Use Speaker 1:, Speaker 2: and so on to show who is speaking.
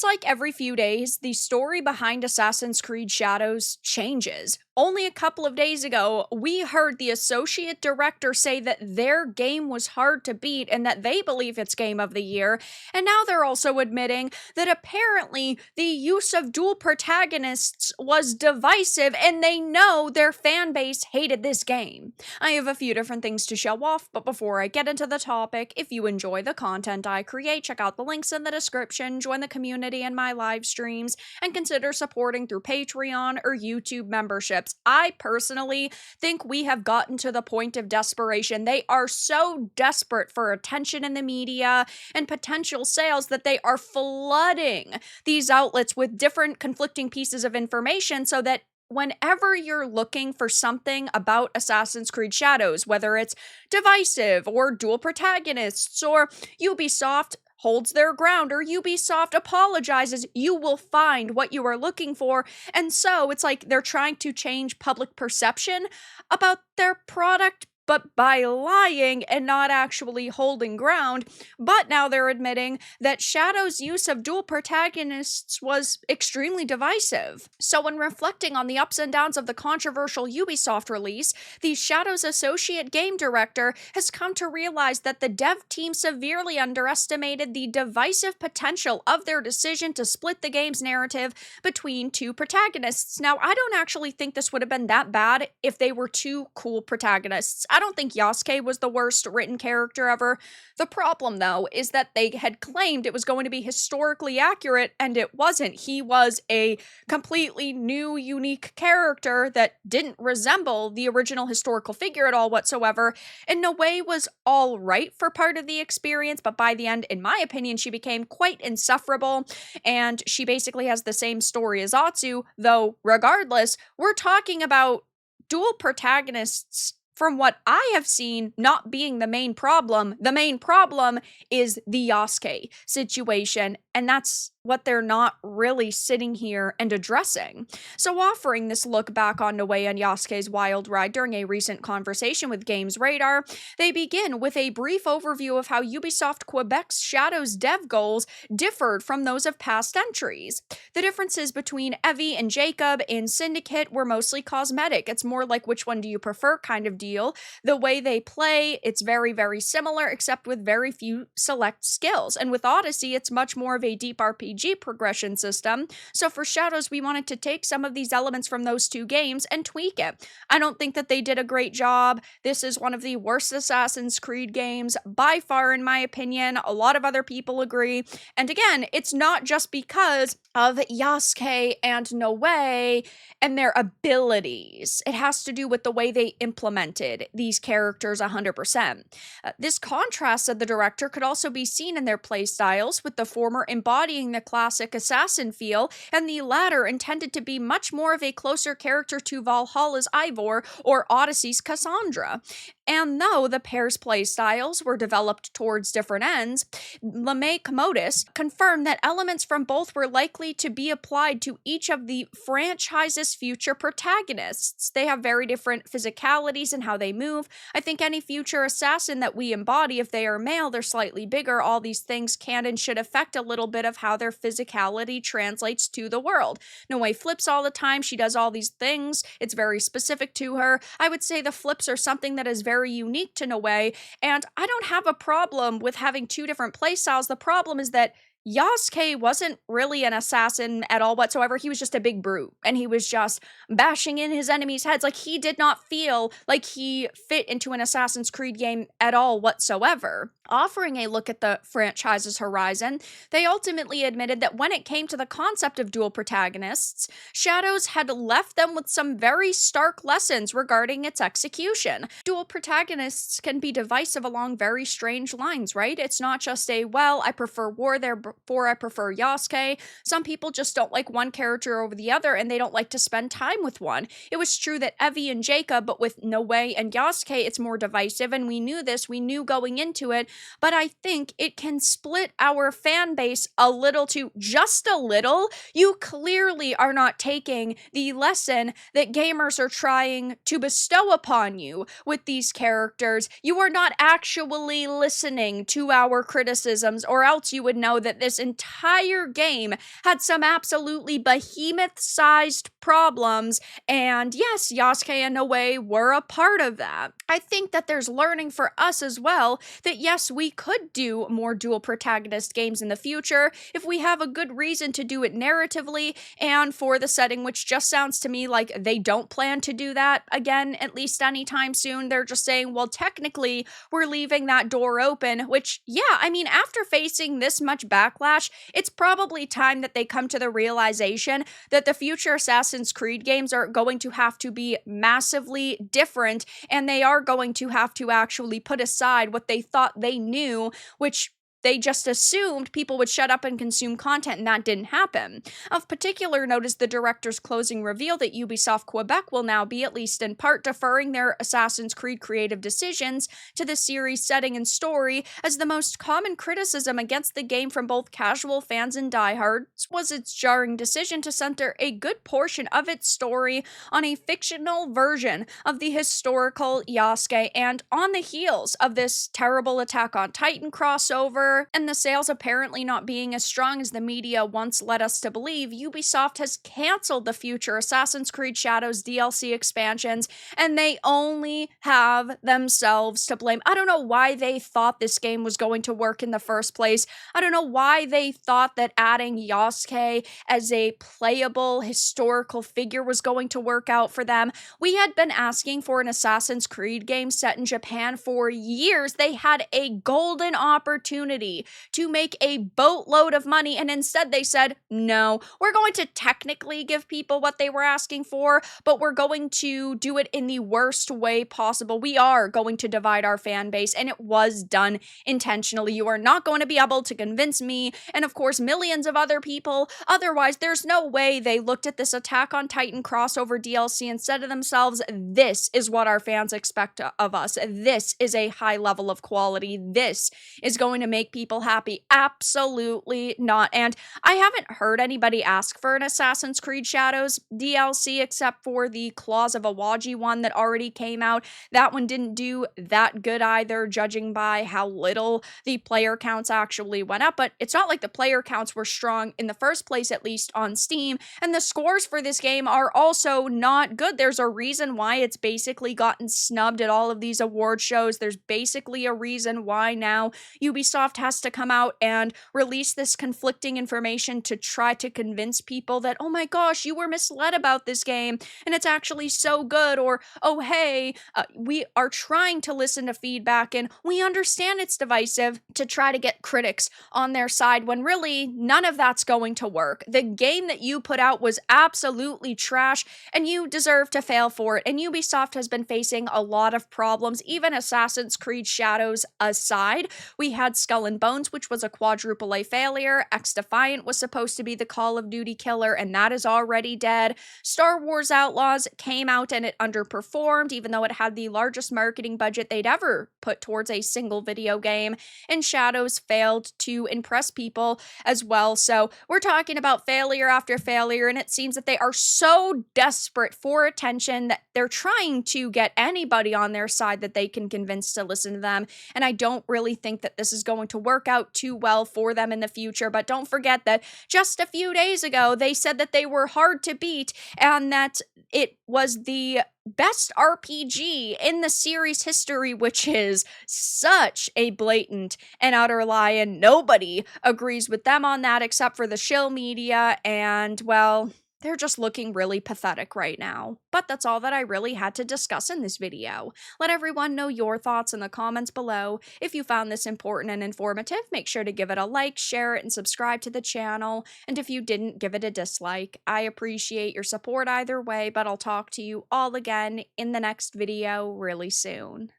Speaker 1: It's like every few days, the story behind Assassin's Creed Shadows changes. Only a couple of days ago, we heard the associate director say that their game was hard to beat and that they believe it's Game of the Year, and now they're also admitting that apparently the use of dual protagonists was divisive and they know their fan base hated this game. I have a few different things to show off, but before I get into the topic, if you enjoy the content I create, check out the links in the description, join the community in my live streams, and consider supporting through Patreon or YouTube memberships. I personally think we have gotten to the point of desperation. They are so desperate for attention in the media and potential sales that they are flooding these outlets with different conflicting pieces of information so that whenever you're looking for something about Assassin's Creed Shadows, whether it's divisive or dual protagonists or Ubisoft holds their ground or Ubisoft apologizes, you will find what you are looking for. And so it's like they're trying to change public perception about their product, but by lying and not actually holding ground. But now they're admitting that Shadow's use of dual protagonists was extremely divisive. So when reflecting on the ups and downs of the controversial Ubisoft release, the Shadow's associate game director has come to realize that the dev team severely underestimated the divisive potential of their decision to split the game's narrative between two protagonists. Now, I don't actually think this would have been that bad if they were two cool protagonists. I don't think Yasuke was the worst written character ever. The problem, though, is that they had claimed it was going to be historically accurate, and it wasn't. He was a completely new, unique character that didn't resemble the original historical figure at all whatsoever. In a way, was all right for part of the experience, but by the end, in my opinion, she became quite insufferable, and she basically has the same story as Atsu, though regardless, we're talking about dual protagonists. From what I have seen, not being the main problem is the Yasuke situation, and that's what they're not really sitting here and addressing. So offering this look back on Noe and Yasuke's wild ride during a recent conversation with Games Radar, they begin with a brief overview of how Ubisoft Quebec's Shadows dev goals differed from those of past entries. The differences between Evie and Jacob in Syndicate were mostly cosmetic. It's more like which one do you prefer kind of deal. The way they play, it's very, very similar, except with very few select skills. And with Odyssey, it's much more of a deep RPG progression system. So for Shadows, we wanted to take some of these elements from those two games and tweak it. I don't think that they did a great job. This is one of the worst Assassin's Creed games by far, in my opinion. A lot of other people agree. And again, it's not just because of Yasuke and Noe and their abilities. It has to do with the way they implemented these characters 100%. This contrast, said the director, could also be seen in their playstyles, with the former embodying the classic assassin feel, and the latter intended to be much more of a closer character to Valhalla's Ivor or Odyssey's Cassandra. And though the pair's playstyles were developed towards different ends, LeMay Commodus confirmed that elements from both were likely to be applied to each of the franchise's future protagonists. They have very different physicalities and how they move. I think any future assassin that we embody, if they are male, they're slightly bigger. All these things can and should affect a little bit of how their physicality translates to the world. Noe flips all the time. She does all these things. It's very specific to her. I would say the flips are something that is very unique to Noe, and I don't have a problem with having two different playstyles. The problem is that Yasuke wasn't really an assassin at all whatsoever. He was just a big brute, and he was just bashing in his enemies' heads. Like, he did not feel like he fit into an Assassin's Creed game at all whatsoever. Offering a look at the franchise's horizon, they ultimately admitted that when it came to the concept of dual protagonists, Shadows had left them with some very stark lessons regarding its execution. Dual protagonists can be divisive along very strange lines, right? It's not just a, well, I prefer war, therefore I prefer Yasuke. Some people just don't like one character over the other, and they don't like to spend time with one. It was true that Evie and Jacob, but with Noe and Yasuke, it's more divisive, and we knew this. We knew going into it but I think it can split our fan base a little too, just a little. You clearly are not taking the lesson that gamers are trying to bestow upon you with these characters. You are not actually listening to our criticisms, or else you would know that this entire game had some absolutely behemoth-sized problems, and yes, Yasuke and Noe were a part of that. I think that there's learning for us as well, that yes, we could do more dual protagonist games in the future if we have a good reason to do it narratively and for the setting, which just sounds to me like they don't plan to do that again, at least anytime soon. They're just saying, well, technically, we're leaving that door open, which, yeah, I mean, after facing this much backlash, it's probably time that they come to the realization that the future Assassin's Creed games are going to have to be massively different, and they are going to have to actually put aside what they thought they knew, which they just assumed people would shut up and consume content, and that didn't happen. Of particular note is the director's closing reveal that Ubisoft Quebec will now be, at least in part, deferring their Assassin's Creed creative decisions to the series' setting and story, as the most common criticism against the game from both casual fans and diehards was its jarring decision to center a good portion of its story on a fictional version of the historical Yasuke, and on the heels of this terrible Attack on Titan crossover, and the sales apparently not being as strong as the media once led us to believe, Ubisoft has canceled the future Assassin's Creed Shadows DLC expansions, and they only have themselves to blame. I don't know why they thought this game was going to work in the first place. I don't know why they thought that adding Yasuke as a playable historical figure was going to work out for them. We had been asking for an Assassin's Creed game set in Japan for years. They had a golden opportunity to make a boatload of money, and instead they said, no, we're going to technically give people what they were asking for, but we're going to do it in the worst way possible. We are going to divide our fan base, and it was done intentionally. You are not going to be able to convince me, and of course millions of other people. Otherwise, there's no way they looked at this Attack on Titan crossover DLC and said to themselves, this is what our fans expect of us. This is a high level of quality. This is going to make people happy. Absolutely not. And I haven't heard anybody ask for an Assassin's Creed Shadows DLC except for the Claws of Awaji one that already came out. That one didn't do that good either, judging by how little the player counts actually went up, but it's not like the player counts were strong in the first place, at least on Steam, and the scores for this game are also not good. There's a reason why it's basically gotten snubbed at all of these award shows. There's basically a reason why now Ubisoft has to come out and release this conflicting information to try to convince people that, oh my gosh, you were misled about this game and it's actually so good, or oh hey, we are trying to listen to feedback and we understand it's divisive, to try to get critics on their side when really none of that's going to work. The game that you put out was absolutely trash and you deserve to fail for it, and Ubisoft has been facing a lot of problems, even Assassin's Creed Shadows aside. We had Skull and Bones, which was a quadruple A failure. X-Defiant was supposed to be the Call of Duty killer, and that is already dead. Star Wars Outlaws came out and it underperformed, even though it had the largest marketing budget they'd ever put towards a single video game, and Shadows failed to impress people as well. So we're talking about failure after failure, and it seems that they are so desperate for attention that they're trying to get anybody on their side that they can convince to listen to them, and I don't really think that this is going to work out too well for them in the future. But don't forget that just a few days ago, they said that they were hard to beat and that it was the best RPG in the series history, which is such a blatant and utter lie, and nobody agrees with them on that except for the shill media, and well, they're just looking really pathetic right now. But that's all that I really had to discuss in this video. Let everyone know your thoughts in the comments below. If you found this important and informative, make sure to give it a like, share it, and subscribe to the channel. And if you didn't, give it a dislike. I appreciate your support either way, but I'll talk to you all again in the next video really soon.